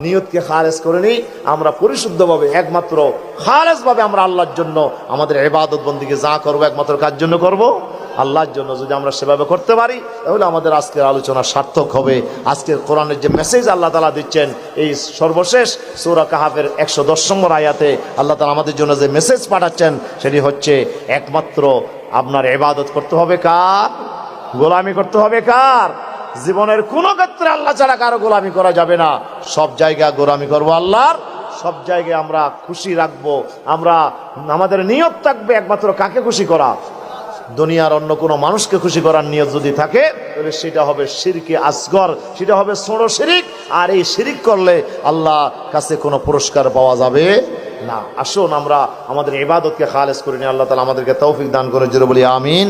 নিয়তকে খালেস করে নিই, আমরা পরিশুদ্ধভাবে একমাত্র খালেসভাবে আমরা আল্লাহর জন্য আমাদের ইবাদত বন্দেগী যা করবো একমাত্র কার জন্য করব? আল্লাহর জন্য। যদি আমরা সেভাবে করতে পারি তাহলে আমাদের আজকের আলোচনা সার্থক হবে। আজকের কোরআনের যে মেসেজ আল্লাহ তাআলা দিচ্ছেন, এই সর্বশেষ সূরা কাহাফের 110 নম্বর আয়াতে আল্লাহ তাআলা আমাদের জন্য যে মেসেজ পাঠাচ্ছেন সেটি হচ্ছে একমাত্র আপনার ইবাদত করতে হবে কার? গোলামি করতে হবে কার? জীবনের কোন ক্ষেত্রে আল্লাহ ছাড়া কারো গোলামি করা যাবে না। সব জায়গায় গোলামি করব আল্লাহর, সব জায়গায় আমরা খুশি রাখবো। আমরা আমাদের নিয়ত থাকবে একমাত্র কাকে খুশি করা? দুনিয়ার অন্য কোনো মানুষকে খুশি করার নিয়ত যদি থাকে তাহলে সেটা হবে শিরকে আসগর, সেটা হবে ছোট শিরিক। আর এই শিরিক করলে আল্লাহ কাছে কোনো পুরস্কার পাওয়া যাবে না। আসুন আমরা আমাদের ইবাদতকে খালেস করে নিই। আল্লাহ তাআলা আমাদেরকে তৌফিক দান করে জোরে বলি আমিন।